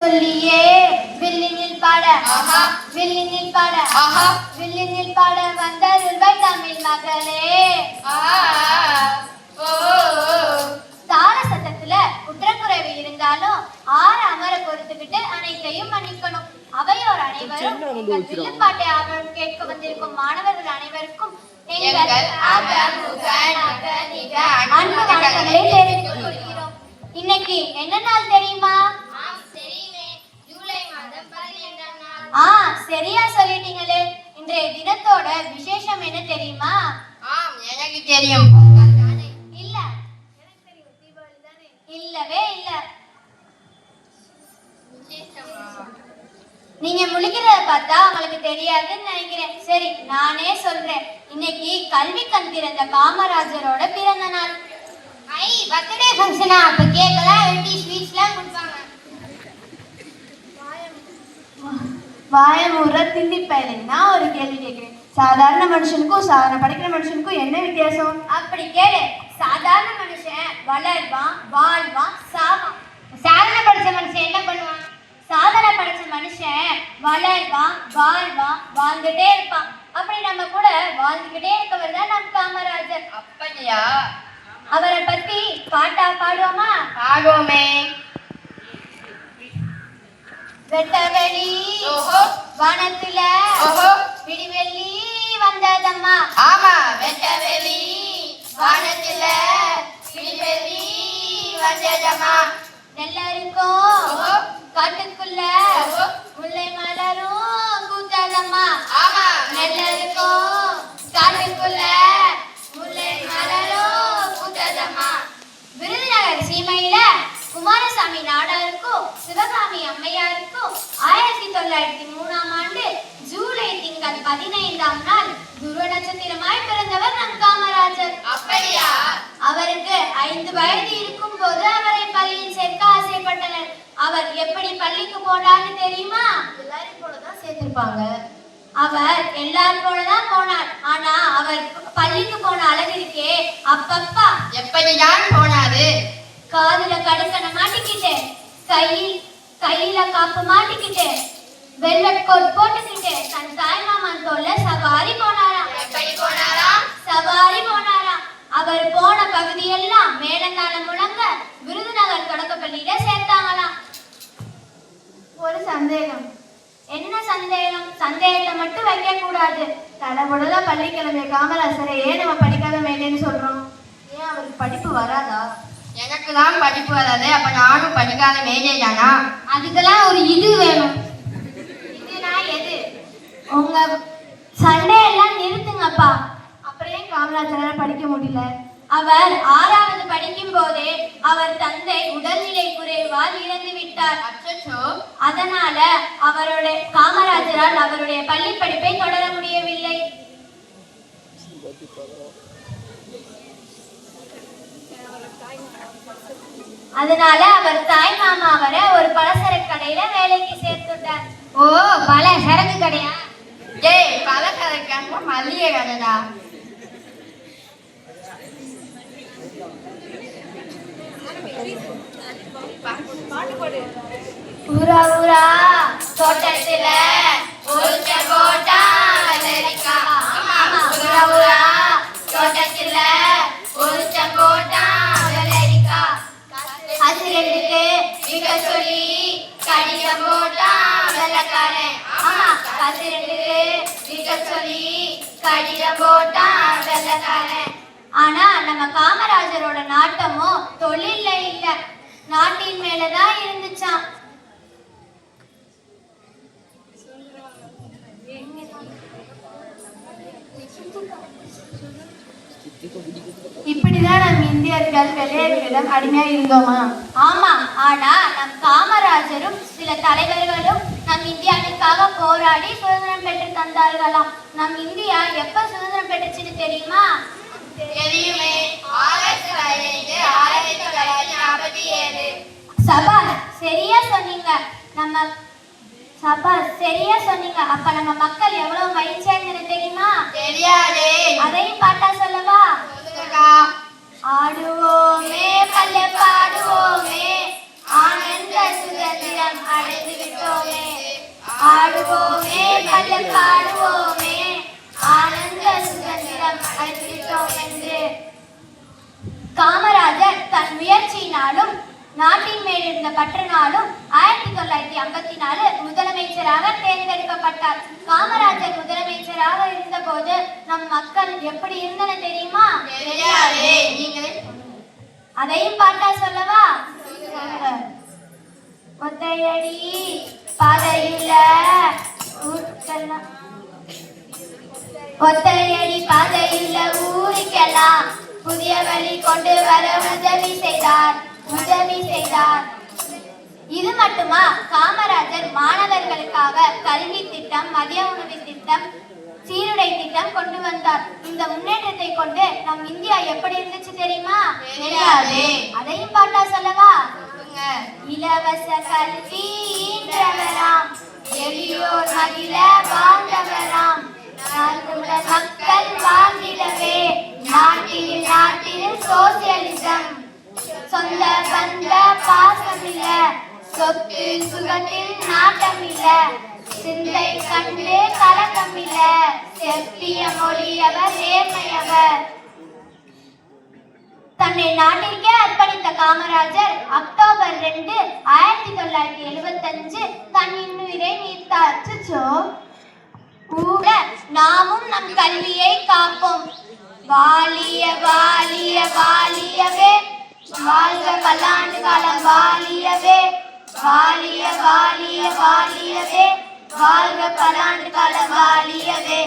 சொல்லியே வில்லினில் பாட வில்லினில் பாட வில்லினில் பாட வந்தருள்வாய் தமிழ் மகளே. தார சத்தத்துல குற்றக்குறைவு இருந்தாலும் ஆற அமர பொறுத்துக்கிட்டு அனைத்தையும் மன்னிக்கணும். அவையோர் அனைவரும் வில்லுப்பாட்டை ஆர்வம் கேட்க வந்திருக்கும் மாணவர்கள் அனைவருக்கும் அன்பு வணக்கங்களை தெரிவித்துக் கொள்கிறோம். இன்னைக்கு என்ன நாள் தெரியுமா? சரியா சொல்லிட்டீங்களே. இன்றைய தினத்தோட விசேஷம் என்ன தெரியுமா? எனக்கு தெரியும். இல்ல, இல்லவே இல்ல. நீங்க முழிக்கிறத பார்த்தா உங்களுக்கு தெரியாதுன்னு நினைக்கிறேன். சரி, நானே சொல்றேன். இன்னைக்கு கல்வி கண் திறந்த காமராஜரோட பிறந்த நாள். பர்த்டே ஃபங்க்ஷனா? அப்ப கேக்கலாம் வெட்டி ஸ்வீட்ஸ்லாம் கொடுப்பாங்க. வாயமுற திண்டிப்பயலைன்னா ஒரு கேள்வி கேட்கிறேன். சாதாரண மனுஷனுக்கும் சாதாரண படிக்கிற மனுஷனுக்கும் என்ன வித்தியாசம்? அப்படி கேளு. சாதாரண மனுஷன் வளர்வான், வாழ்வான், சாவான். சாதனை படிச்ச மனுஷன் என்ன பண்ணுவான்? சாதனை படிச்ச மனுஷன் வளர்வான், வாழ்வான், வாழ்ந்துட்டே இருப்பான். அப்படி நம்ம கூட வாழ்ந்துகிட்டே இருக்கவர் தான் நம் காமராஜர். அப்படியா? அவரை பத்தி பாட்டா பாடுவோமா? பாடுவோமே. வெட்டவெளி வனத்துல விடிவெள்ளி வந்ததம்மா. ஆமா, வெட்டவெளி வானத்துல விடிவெள்ளி வந்ததம்மா. நெல்லருக்கும் காட்டுக்குள்ள முல்லை மலரும் பூத்ததம்மா. ஆமா, நெல்லருக்கும் காட்டுக்குள்ள முல்லை மலரும் பூத்ததம்மா. விருதுநகர் சீமையில குமாரசாமி நாடாருக்கும் சிவகாமி அம்மையாருக்கும் 1903ஆம் ஆண்டு ஜூலை திங்கள் 15ஆம் நாள் துருவ நட்சத்திரமாய் பிறந்தவர் நம் காமராஜர். அப்படியா? அவருக்கு 5 வயது இருக்கும் போது அவரை பள்ளியில் சேர்க்க ஆசைப்பட்டனர். அவர் எப்படி பள்ளிக்கு போனார்னு தெரியுமா? எல்லாரும் போலதான் சேர்த்திருப்பாங்க. அவர் எல்லாரும் போலதான் போனார். ஆனா அவர் பள்ளிக்கு போன அழகு இருக்கே அப்பப்பா. எப்படிதான் போனாரு? காதுல கடுக்கனை மாட்டிக்கிட்டு, கையில காப்பு மாட்டிக்கிட்டு, வெல்வெட் கோட் போட்டுக்கிட்டு தன் தாய் மாமன் தோல்ல சவாரி போனாராம். எப்படி போனாராம்? சவாரி போனாராம். அவர் போன பகுதியெல்லாம் மேலங்காலம் முழங்க விருதுநகர் தொடக்கப்பள்ளியில சேர்த்தாங்களாம். ஒரு சந்தேகம். என்ன சந்தேகம்? சந்தேகத்தை மட்டும் வைக்க கூடாது. தடபுடலா பள்ளிக்கிழமை காமராசரை ஏன் நம்ம படிக்காத மேலேன்னு சொல்றோம்? ஏன் அவருக்கு படிப்பு வராதா? எனக்கு தான் படிப்பு வராது. அப்ப நானும் படிக்காத மேலே தானா? அதுக்கெல்லாம் ஒரு இது வேணும். இதுனா எது? உங்க சண்டையெல்லாம் நிறுத்துங்கப்பா. அப்புறம் ஏன் காமராஜரால் படிக்க முடியல? அவர் 6வது படிக்கும் போதே அவர் தந்தை உடல்நிலை குறைவால் இறந்து விட்டார். அச்சோ. அதனால காமராஜரால் அவருடைய பள்ளி படிப்பை தொடர முடியவில்லை. அதனால அவர் தாய் மாமா அவரை ஒரு பலசரக்கு கடையில வேலைக்கு சேர்த்துட்டார். ஓ, பல சரக்கு கடையா? ஏய், பல சரக்கு மல்லிகை கடைடா. ஊரா ஊரா தோட்டத்துல ஒருத்த போட்டா வெள்ளரிக்கா. ஊரா ஊரா தோட்டத்துல ஒருத்த போட்டா வெள்ளரிக்கா. அசிரண்டுக்கு விக்க சொல்லி கடிதம் போட்டா வெள்ளக்காரன். ஆமா, அசிரண்டுக்கு விக்க சொல்லி கடிதம் போட்டா வெள்ளக்காரன். ஆனா நம்ம காமராஜரோட நாட்டமோ தொழில்ல இல்ல, நாட்டின் மேலதான் இருந்துச்சாம். இப்படிதான் நம் இந்தியர்கள் வெள்ளையர்களிடம் அடிமையா இருந்தோமா? ஆமா, ஆனா நம் காமராஜரும் சில தலைவர்களும் நம் இந்தியாவுக்காக போராடி சுதந்திரம் பெற்று தந்தார்களாம். நம் இந்தியா எப்ப சுதந்திரம் பெற்றுச்சுன்னு தெரியுமா? தெரியுமே. ஆகஸ்ட் 15, 1947. சபா, சரியா சொன்னீங்க. சரியா சொன்னீங்க. அப்ப நம்ம மக்கள் எவ்வளவு மகிழ்ச்சியா இருந்தது தெரியுமா? தெரியாதே. அதையும் பாட்டா சொல்லவா? சொல்லுங்கக்கா. ஆடுவோமே பல்ல பாடுவோமே, ஆனந்த சுதந்திரம் அடைந்து விட்டோமே. ஆடுவோமே பல்லக்காடுவோமே, ஆனந்த சுதந்திரம் அடைந்து விட்டோம் என்று. காமராஜர் தன் முயற்சியினாலும் நாட்டின் மேல் இருந்த பற்றினாலும் 1954 முதலமைச்சராக தேர்ந்தெடுக்கப்பட்டார். காமராஜர் முதலமைச்சராக இருந்தபோது நம் மக்கள் எப்படி இருந்தன தெரியுமா? அதையும் பாட்டா சொல்லவா? ஒத்தையடி பாதையுள்ள ஒத்தையடி பாதையுள்ள ஊருக்கெல்லாம் புதிய வழி கொண்டு வர உதவி செய்தார். இது மட்டுமா, காமராஜர் மாணவர்களுக்காக கல்வி திட்டம், மதிய உணவு திட்டம், சீருடை திட்டம் கொண்டு வந்தார். இந்த முன்னேற்றத்தை கொண்டு நம் இந்தியா எப்படி இருந்துச்சு தெரியுமா? அதையும் பாட்டா சொல்லவா? இலவச கல்வி ஈன்றவராம், எளியோர் மகிழ வாழ்ந்தவராம், நாட்டுடன் மக்கள் வாழ்ந்திடவே நாட்டில் சோசியலிசம். சொந்த பந்த பாசமில்ல, சொத்து சுகத்தில் நாட்டமில்ல, சிந்தை கண்டு கலக்கமில்ல, செப்பிய மொழியவர் நேர்மையவர். தன்னை நாட்டிற்கே அர்ப்பணித்த காமராஜர் அக்டோபர் 2, 1975 தன் இன்னுயிரை நீத்தார். நாமும் நம் கல்வியை காப்போம். வாலிய வாலிய வாலியவே, வாழ்க பல்லாண்டு காலம் வாலியவே, வாலிய வாலிய வாலியவே, வாழ்க பல்லாண்டு காலம் வாலியவே.